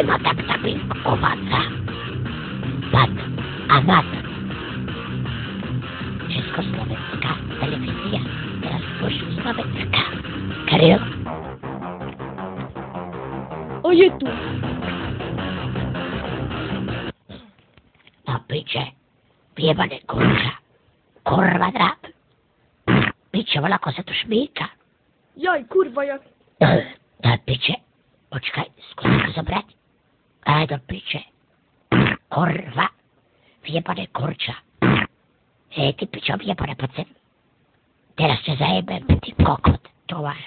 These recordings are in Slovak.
ma tak tabím uvádza. Mat a mat. Československá televízia, teraz už slovenská. Kryl. O, je tu. No piče, vyjebané kurča. Kurva dráp. Piče, volako sa tu šmíka. Jaj, kurva, jak... No piče, počkaj, skúsim to zobrať. Aj do piče. Kurva, vyjebané kurča. Hej, ty pičo, vyjebané, poď sem. Teraz ťa zajebem, ty kokot, čo máš?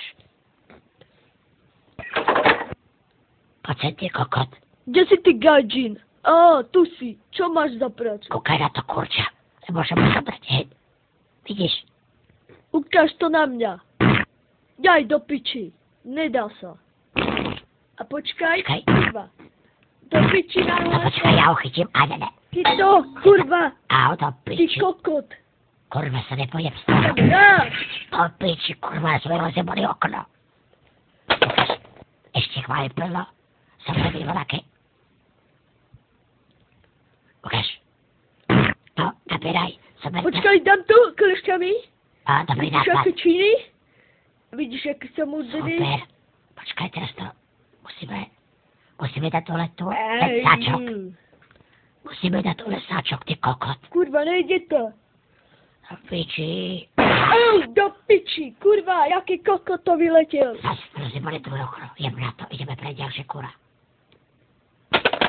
Poď sem, ty kokot. Kde si ty, gajdžin? Á, tu si. Čo máš za prácu? Kúkaj na to kurča, môžem ho zobrať, hej. Vidíš? Ukáž to na mňa. Jaj, do piči. Nedá sa. A počkaj, kurva. Do piči na No počkaj, ja ho chytím, a ne. Ty to, kurva. Au, do Ty piči. kokot. Kurva, sa nepojem z toho. Á, Do piči, kurva, sme rozjebali okno. Ešte chváli plno. Som robí voľaké. Ukáž. No, nabieraj. počkaj, dám tu klešťami. Á, dobrý Vidíš, nápad. aké činy? Vidíš, aký som múdry? Super. Počkaj, teraz to musíme dať dole tu lesáčok. Musíme dať dole lesáčok, ty kokot. Kurva, nejde to. Do piči. Au, do piči, kurva, jaký kokot to vyletel. Zase rozjebali tvoje okno. Jem na to, ideme pre ďalšie kura.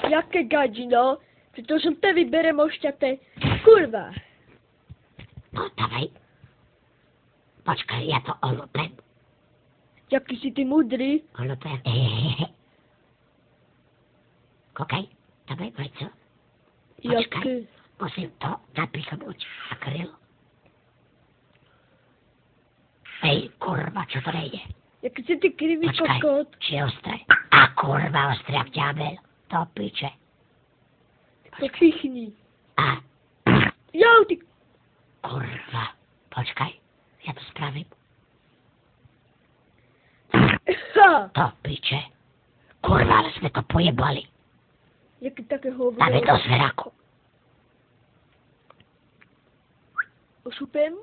Jaké gadžino? Pretože te vyberem ošťate. Kurva. No, dávaj. Počkaj, ja to olupem. Jaký si ty múdry. Olupem. Kokaj, dávaj, vajco. Počkaj, Jaké? musím to napichnúť na kryl. Hej, kurva, čo to nejde? Jaký si ty krivý Počkaj, kokot. či je ostré? A kurva, ostré jak ďábel. To piče. To pichni. A, Jau, ty... kurva, počkaj, ja to spravím. Ha! To piče. Kurva, ale sme to pojebali. Jaký také hovno. Dáme do zveraku. Ošupem?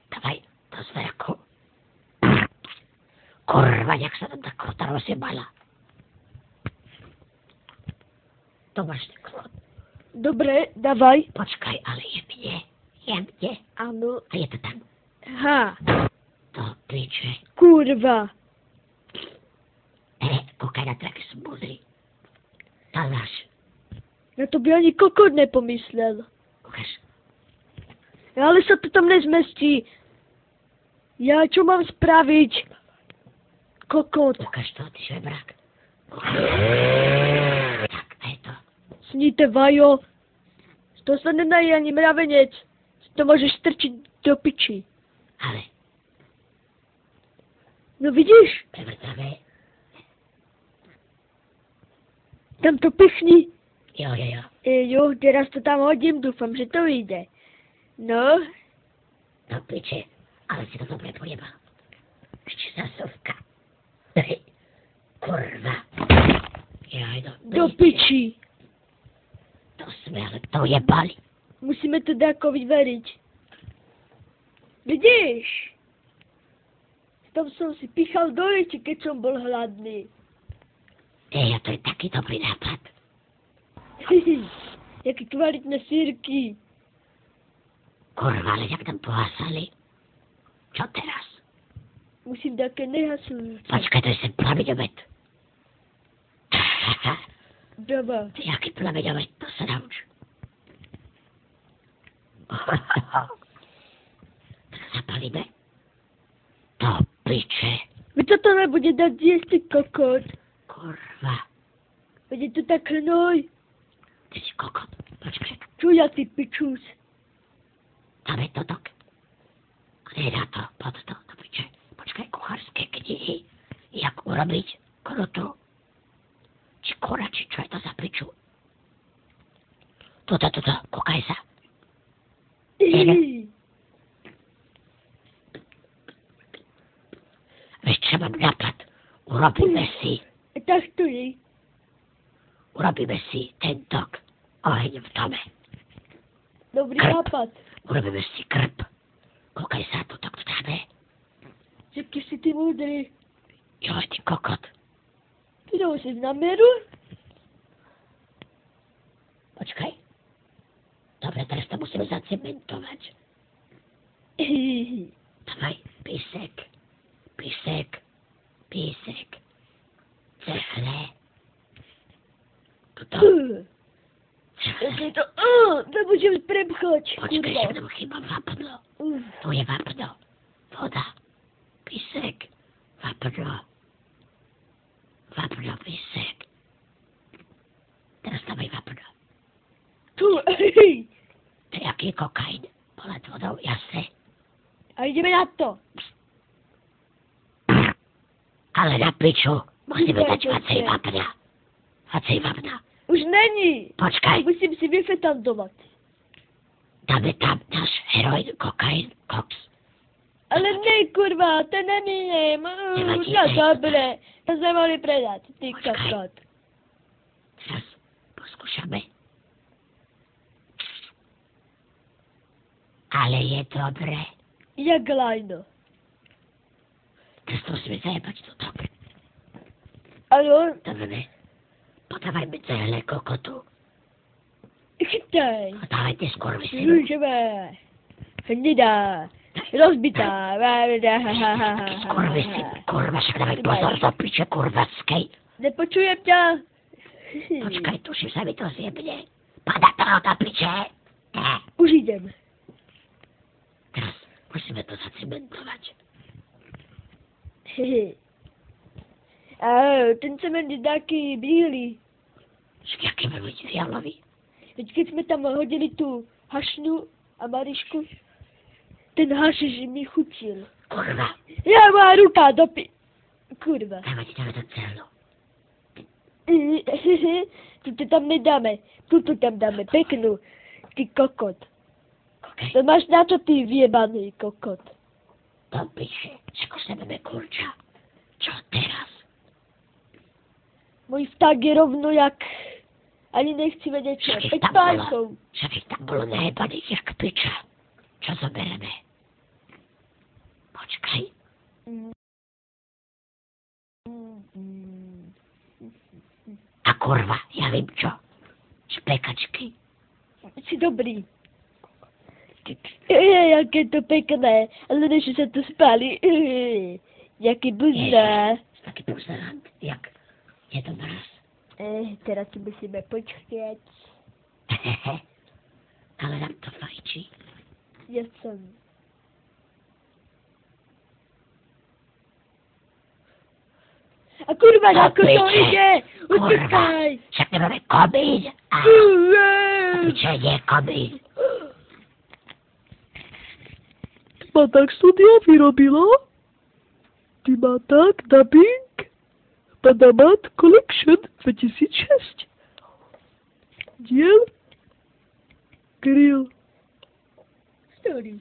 Dávaj do zveraku. Kurva, jak sa tam tá krota rozjebala. To máš ten klot. Dobre, davaj. Počkaj, ale jemne. Áno. A je to tam. Ha! To piče. Kurva. Kúkaj na to, aký som múdry. To máš. Na to by ani kokot nepomyslel. Ukáž. Ale sa to tam nezmestí. Ja čo mám spraviť? Kokot. Ukáž to, ty žebrák. Tak, a je to. Sníte vajo. To sa nedají ani mravenec. To môžeš strčiť do piči. Ale, No vidíš? prevrtavé. Tam to pichni. Jo. Jo, teraz to tam hodím, dúfam, že to vyjde. No, Do piče. Ale si to dobre pojebal. Ešte zasovka. Kurva. Jaj, do piči. To sme ale to jebali. Musíme to dáko vyvariť. Vidíš? Tam som si pichal do reči, keď som bol hladný. A to je taký dobrý nápad. Jaké kvalitné sírky. Kurva, ale jak tam pohasali. Čo teraz? Musím také nehasujúce. Počkaj, to je ten plameňomet. Doba. Ty jaký plameňomet, to sa nauč. Zapalíme. To piče. Veď to nebude dať jesť, ty kokot. Kurva. Veď je to tak hnoj. Ty si kokot. Počkaj. Čo ja, ty pičus? Dáme to tak. Nedá to, pod to, do piče. Počkaj, kuchárske knihy. Jak urobiť krutu. Či kura, či čo je to za piču. Tuto, kúkaj sa. Vieš, čo mám nápad? Urobíme si. Tak to je. Urobíme si tentok oheň v dome. Dobrý Krp. nápad. Urobíme si krb. Koľkaj sa to tak dáme? Jaký si ty múdry. Joj, ty kokot. Ty nosíš na mieru? Počkaj. Dobre, teraz to musíme zacementovať. Dávaj, písek. Cechle. Tuto. To budem prepchať. Počkaj, že nám chýba vápno. Tu je vápno. Voda. Písek. Vápno, písek. Teraz dávaj vápno. Tu, To je aký kokain. Polať vodou, jasne. A ideme na to. Ale na piču. Musíme dať vacej vápna. Už není. Počkaj. Musím si vyfetandovať. Dáme tam náš heroin, kokain, koks. Ale ne, kurva, to neminem. Nevadí, No ne. dobre, to sme mohli predať, ty Počkaj. kokot. Teraz poskúšame. Ale je dobré. Jak lajno. Teraz to musíme zajebať toto. Alo, Dobre. Podávajme celé kokotu. chytaj. Podávajte skôr vysinu. Rúžové. Hnidá. Rozbitá. Skôr vysinu. Kurva, však dávaj pozor do piče kurvackej. Nepočujem ťa. Počkaj, tuším sa mi to zjebne. Pada to do piče. Už idem. Teraz musíme to zacementovať. A ten cement je taký bílý. Však jaký má byť fialový. Veď keď sme tam hodili tú hašnu a Marišku, ten hašiš mi chutil. Kurva. Ja má ruka do Kurva. Dáme ti to celú. Tuto tam nedáme. Tuto tam dáme peknú. Ty kokot. Okay. To máš na to, ty vyjebaný kokot. Do piče. Však už nebudeme kurča. Čo teraz? Môj vták je rovno jak... Ani nechci vedieť čo. 5 pálkov. Však ich tam bolo najebaných jak piča. Čo zobereme? Počkaj. A kurva, ja vím čo. Špekačky. Si dobrý. Jaké to pekné, ale než sa to spáli. Jaký buzná. Taký pozerant, jak je to mraz. Teraz si musíme počkať. Ale nám to fajčí. Ja som. A kurva, ako to ide? Utekaj! Však nemáme komín. A piče, nie komín. Ma tak studia vyrobila? Ty ma tak dubbing? Panamat Collection 2006. Diel? Grill. Story.